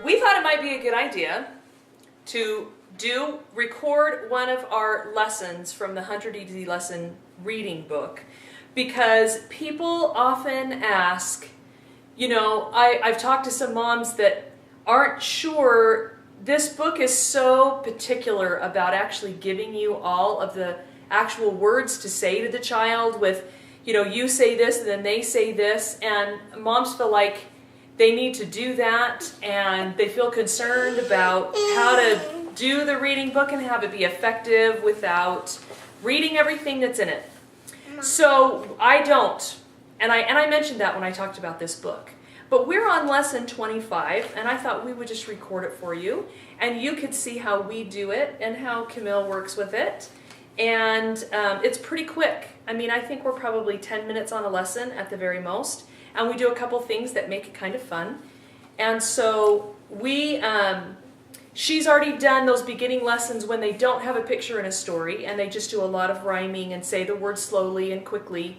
we thought it might be a good idea to record one of our lessons from the 100 Easy Lesson reading book, because people often ask, you know, I've talked to some moms that aren't sure. This book is so particular about actually giving you all of the actual words to say to the child with, you know, you say this and then they say this, and moms feel like they need to do that, and they feel concerned about how to do the reading book and have it be effective without reading everything that's in it. So I don't, and I mentioned that when I talked about this book. But we're on lesson 25, and I thought we would just record it for you, and you could see how we do it and how Camille works with it. And it's pretty quick. I mean, I think we're probably 10 minutes on a lesson at the very most. And we do a couple things that make it kind of fun. And so she's already done those beginning lessons when they don't have a picture and a story, and they just do a lot of rhyming and say the word slowly and quickly.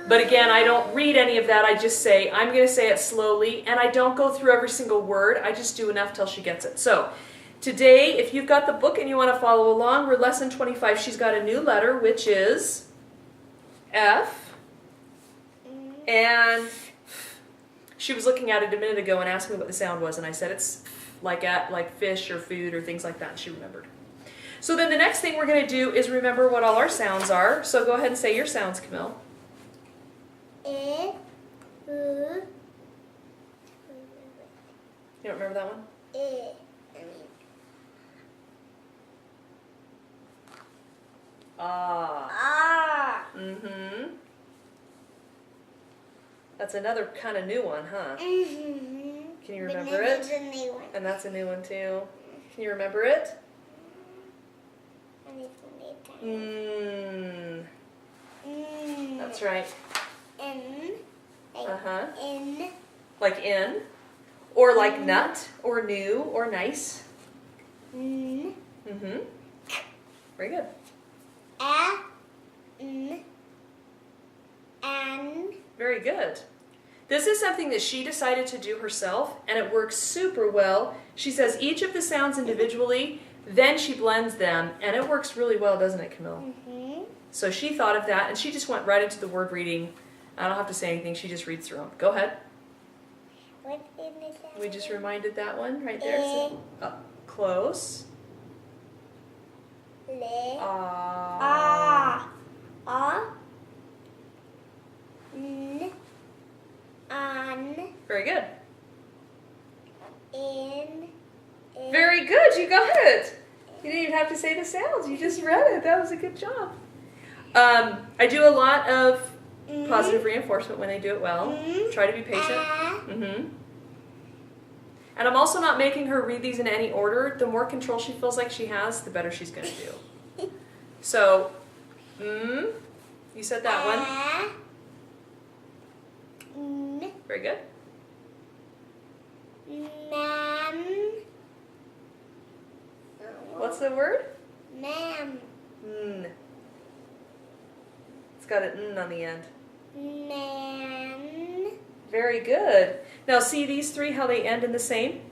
But again, I don't read any of that. I just say, I'm going to say it slowly, and I don't go through every single word. I just do enough till she gets it. So today, if you've got the book and you want to follow along, we're lesson 25. She's got a new letter, which is F. And she was looking at it a minute ago and asked me what the sound was, and I said it's like fish or food or things like that, and she remembered. So then the next thing we're going to do is remember what all our sounds are. So go ahead and say your sounds, Camille. You don't remember that one? Ah. Mm-hmm. That's another kind of new one, huh? Mm-hmm. Can you remember it? That's a new one. And that's a new one too. Can you remember it? Mmm. That's right. In. Uh-huh. In. Like in. Or like nut. Or new. Or nice. Mm-hmm. Very good. Very good. This is something that she decided to do herself, and it works super well. She says each of the sounds individually, then she blends them, and it works really well, doesn't it, Camille? Mm-hmm. So she thought of that, and she just went right into the word reading. I don't have to say anything. She just reads through them. Go ahead. What is that? We just reminded that one right there. So, close. Ah. Very good. Very good. You got it. You didn't even have to say the sounds. You just read it. That was a good job. I do a lot of positive reinforcement when they do it well. Try to be patient. And I'm also not making her read these in any order. The more control she feels like she has, the better she's going to do. So, you said that one. Very good. What's the word? Ma'am. It's got an n on the end. Ma'am. Very good. Now see these three, how they end in the same?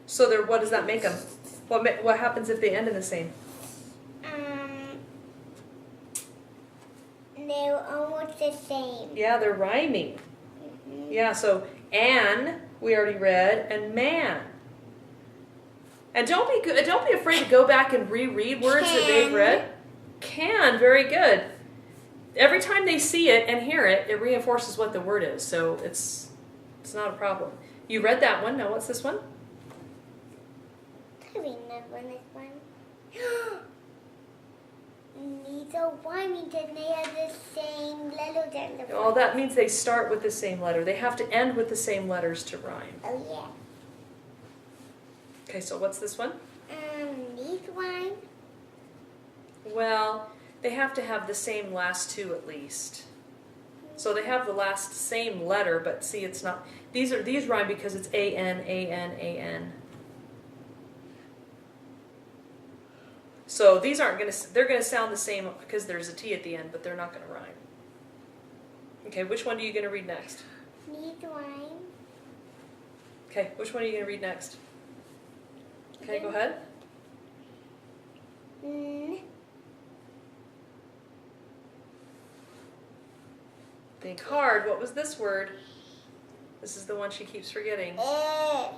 So they're, what does that make them? What happens if they end in the same? They're almost the same. Yeah, they're rhyming. Yeah, so an, we already read, and man. And don't be afraid to go back and reread words that they've read. Can, very good. Every time they see it and hear it, it reinforces what the word is. So it's not a problem. You read that one. Now what's this one? I remember this one. These are rhyming because they have the same letters and the Well, that means they start with the same letter. They have to end with the same letters to rhyme. Oh yeah. Okay, so what's this one? These one. Well, they have to have the same last two at least. So they have the last same letter, but see, it's not. These rhyme because it's A-N, A-N, A-N. So these aren't they're gonna sound the same because there's a T at the end, but they're not gonna rhyme. Okay, which one are you gonna read next? These one. Okay, which one are you going to read next? Okay, go ahead. Think hard. What was this word? This is the one she keeps forgetting. What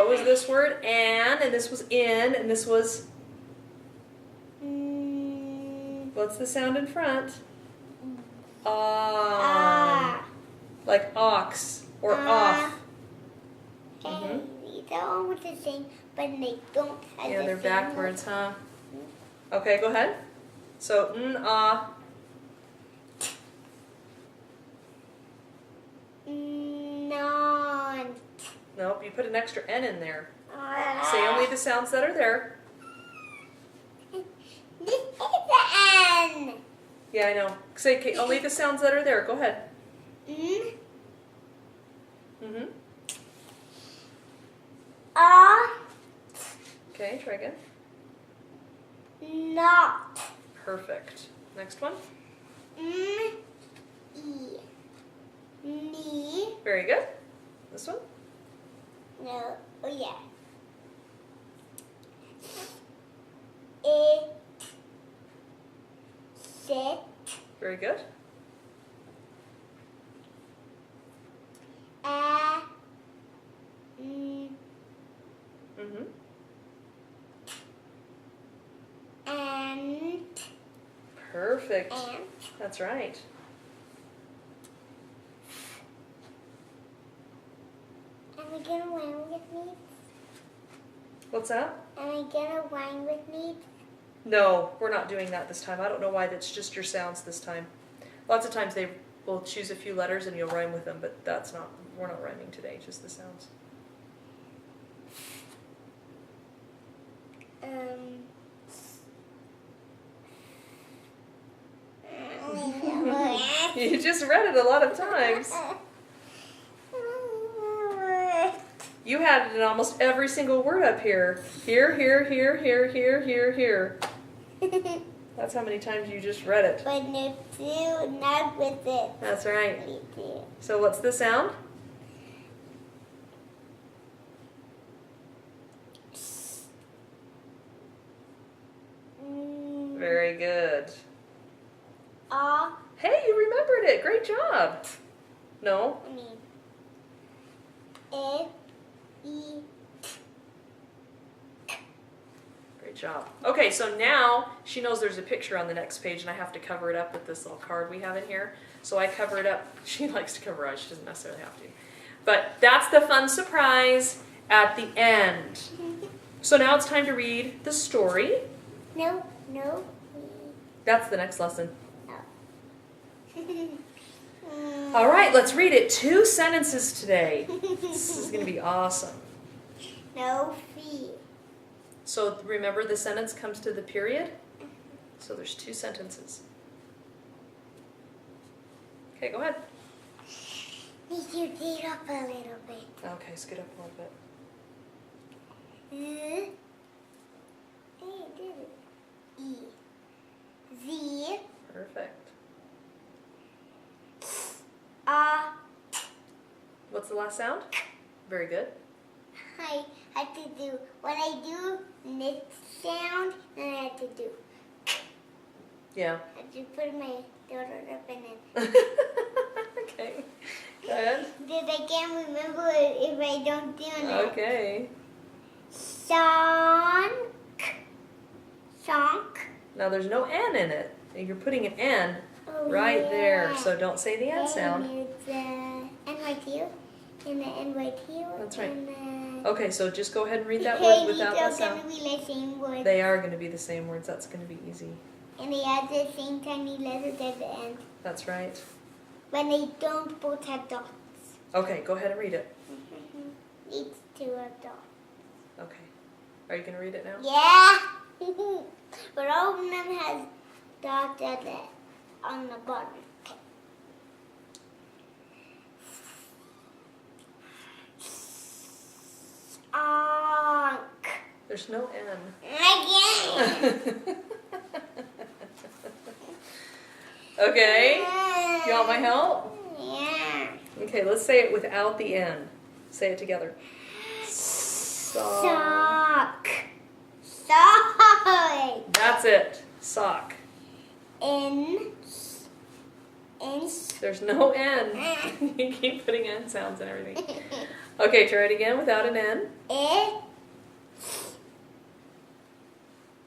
was this word? And this was in, and this was... What's the sound in front? Like ox or off. Okay, these are almost the same, but they don't have Yeah, the they're same backwards, huh? Okay, go ahead. So, ah. Non. Nope, you put an extra N in there. Say only the sounds that are there. This is the N. Yeah, I know. Say only the sounds that are there. Go ahead. Mm-hmm. Okay, try again. Not. Perfect. Next one. E. Knee. Very good. This one. No. Oh yeah. It. Sit. Very good. Mm-hmm. And. Perfect. And. That's right. Am I gonna wine with me? What's that? Am I gonna wine with me? No, we're not doing that this time. I don't know why that's just your sounds this time. Lots of times they will choose a few letters and you'll rhyme with them, but that's not, we're not rhyming today, just the sounds. You just read it a lot of times. You had it in almost every single word up here. Here, here, here, here, here, here, here. That's how many times you just read it. But no, do not with it. That's right. So what's the sound? Very good. Hey, you remembered it. Great job. No? Great job. Okay, so now she knows there's a picture on the next page and I have to cover it up with this little card we have in here. So I cover it up. She likes to cover it. She doesn't necessarily have to. But that's the fun surprise at the end. So now it's time to read the story. No. That's the next lesson. All right, let's read it. 2 sentences today. This is going to be awesome. No fee. So remember the sentence comes to the period? So there's 2 sentences. Okay, go ahead. Need you get up a little bit. Okay, scoot up a little bit. Hey, did it. E. Z. Perfect. What's the last sound? Very good. I had to do, when I do this sound, then I had to do. Yeah. I had to put my throat up in it. Okay. Go ahead. Because I can't remember it if I don't do it. Okay. Sonk. Now there's no N in it. You're putting an N right there. So don't say the N sound. And it's NYTU. And the NYTU. That's right. And Okay, so just go ahead and read that word without the these are sound. going to be the same words. They are going to be the same words. That's going to be easy. And they have the same tiny letters at the end. That's right. When they don't both have dots. Okay, go ahead and read it. These 2 have dots. Okay. Are you going to read it now? Yeah! But all of them has dots at on the bottom. Onk. There's no N. Again. Okay. You want my help? Yeah. Okay, let's say it without the N. Say it together. Sock. Sock. That's it. Sock. In. There's no N. You keep putting N sounds and everything. Okay, try it again without an N.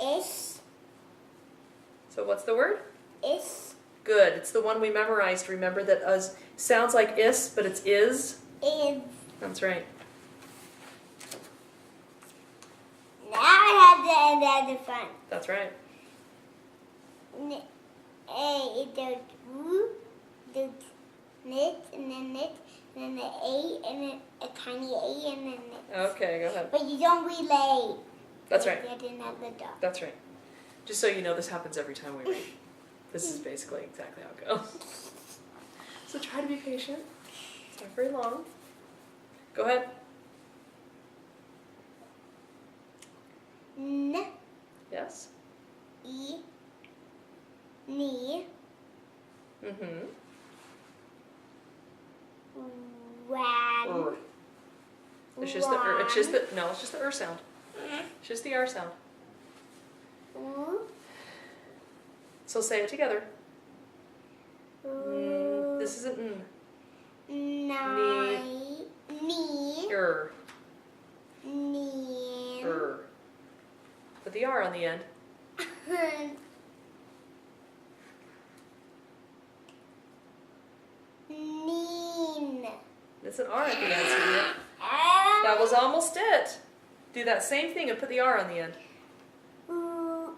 Is. So what's the word? Is. Good. It's the one we memorized. Remember that sounds like is, but it's is? Is. That's right. Now I have the end at the front. That's right. There's woo, there's knit, and then knit, and then the A, and then a tiny A, and then knit. Okay, go ahead. But you don't relay. That's right. You didn't have the dot. That's right. Just so you know, this happens every time we read. This is basically exactly how it goes. So try to be patient. It's not very long. Go ahead. N, Yes? E, knee, Mm-hmm. wan, It's just the R sound. It's just the R sound. oo, So say it together. oo, This isn't n. knee, Er. knee, Er. Put the R on the end. neen. It's an R at the end, sweetie. That was almost it. Do that same thing and put the R on the end. Ooh.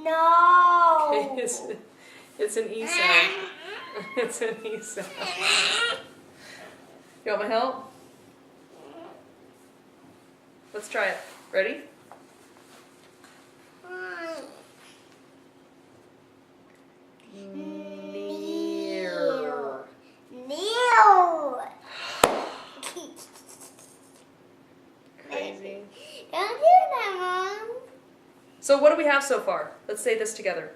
No. It's an E sound. It's an E sound. You want my help? Let's try it. Ready? Near. Neil. Crazy. Don't do that, Mom. So what do we have so far? Let's say this together.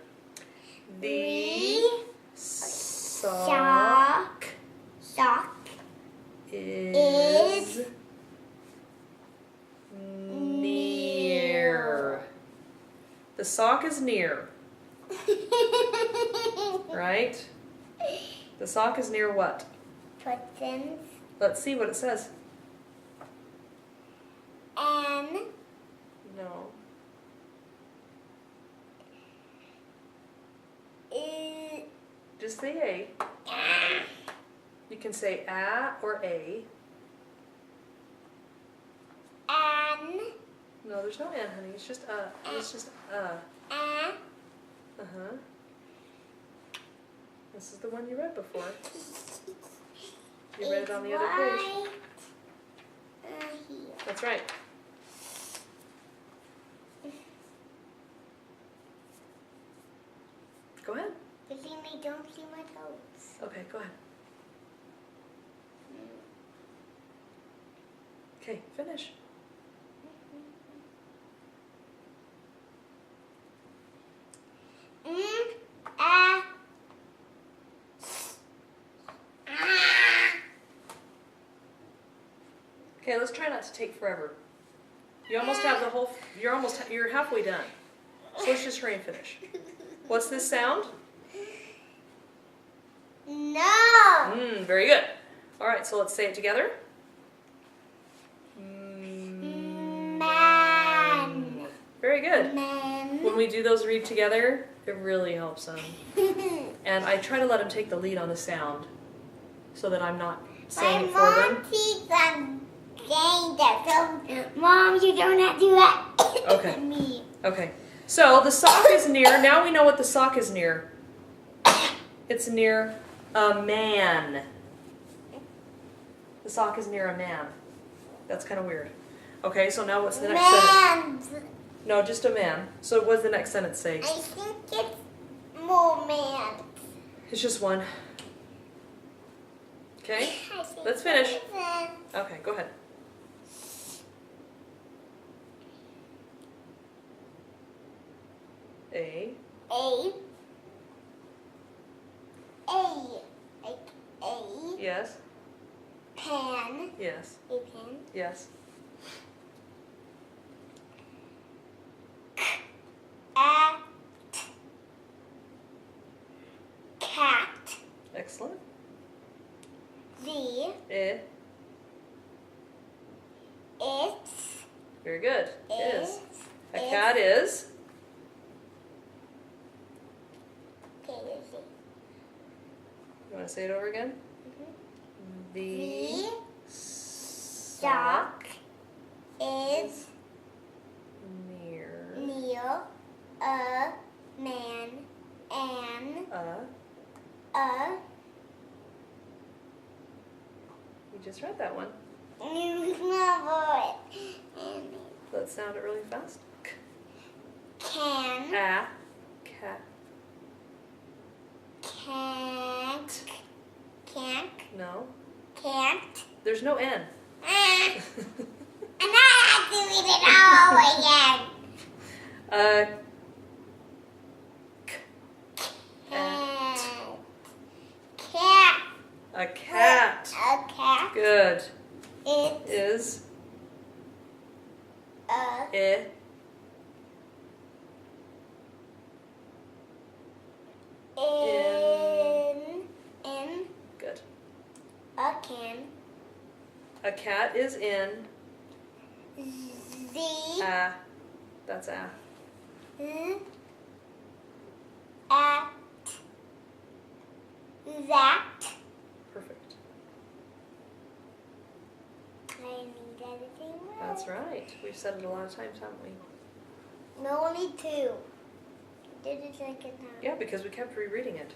The sock Sock is near. The sock is near, right? The sock is near what? Buttons Let's see what it says. and No. Just say A. You can say a or a. and No, there's no N, honey. It's just It's just and Uh-huh. This is the one you read before. You read it on the other page. Here. That's right. Go ahead. Believe me, don't see my toes. Okay, go ahead. Okay, finish. Okay, let's try not to take forever. You almost have the whole, you're halfway done. So let's just hurry and finish. What's this sound? No. Very good. All right, so let's say it together. Man. Very good. Man. When we do those read together, it really helps them. And I try to let them take the lead on the sound so that I'm not saying it for them. Mom sees them saying that. So, Mom, you don't have to do that. Okay. Me. Okay. So the sock is near. Now we know what the sock is near. It's near a man. The sock is near a man. That's kind of weird. Okay, so now what's the next sentence? Man. No, just a man. So what does the next sentence say? I think it's more man. It's just one. Okay, I think let's finish. it's a- Okay, go ahead. A. A. Yes. Pan. Yes. A pan. Yes. A cat. Excellent. Z. It. It's. Very good. Is. A Is. cat is. Okay, let's see. You want to say it over again? The The sock is near near a man and a You just read that one. number Let's sound it really fast. can A cat. can't No. can't There's no N. and I have to read it all again. Cat. A cat. A cat Good. is Is a it in good. a can. A cat is in Z a. That's a. at that. Perfect. I need everything right. That's right. We've said it a lot of times, haven't we? No, only two. Did it second time. Yeah, because we kept rereading it.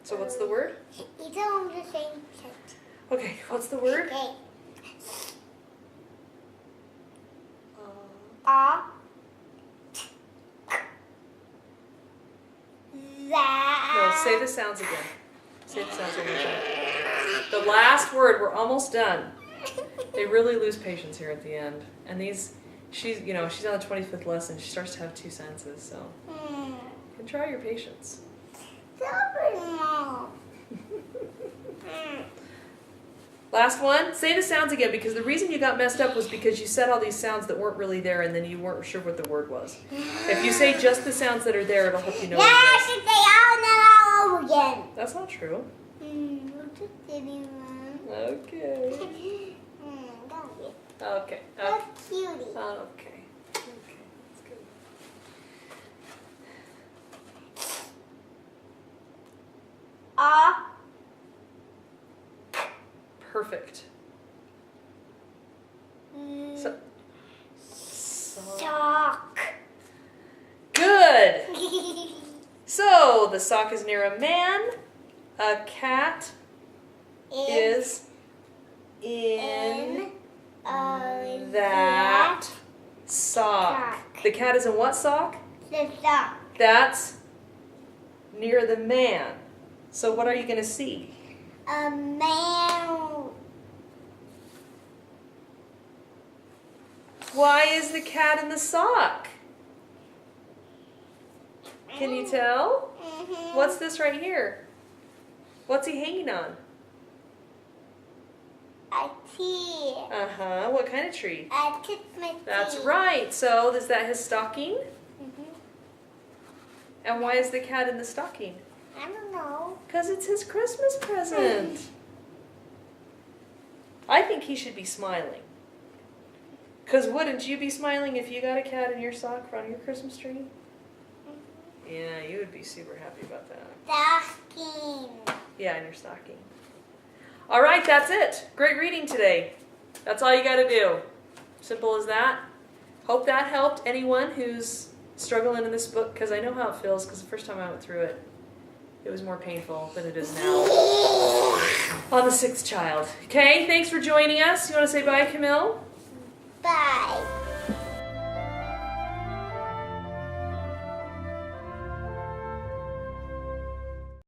So what's the word? Each of them the same set. Okay, what's the word? Okay. A that. No, say the sounds again. Say the sounds one more time. The last word, we're almost done. They really lose patience here at the end. And these, she's on the 25th lesson. She starts to have two senses, so you can try your patience. Last one, say the sounds again, because the reason you got messed up was because you said all these sounds that weren't really there and then you weren't sure what the word was. If you say just the sounds that are there, it'll help you know Now what I it is. should say all over again. That's not true. I'm just kidding, Mom. Okay. Got it. Okay. That's cutie. Okay. Okay. That's good. Perfect. So, Sock. good. So the sock is near a man. A cat is in that sock. sock. The cat is in what sock? The sock. That's near the man. So what are you going to see? A man. Why is the cat in the sock? Can you tell? Mm-hmm. What's this right here? What's he hanging on? A tea. Uh-huh. What kind of tree? A Christmas That's tree. right. So is that his stocking? Mm-hmm. And why is the cat in the stocking? I don't know. Because it's his Christmas present. I think he should be smiling. Because wouldn't you be smiling if you got a cat in your sock from your Christmas tree? Yeah, you would be super happy about that. Stocking. Yeah, in your stocking. All right, that's it. Great reading today. That's all you got to do. Simple as that. Hope that helped anyone who's struggling in this book, because I know how it feels, because the first time I went through it, it was more painful than it is now. On the sixth child. Okay, thanks for joining us. You want to say bye, Camille? Bye.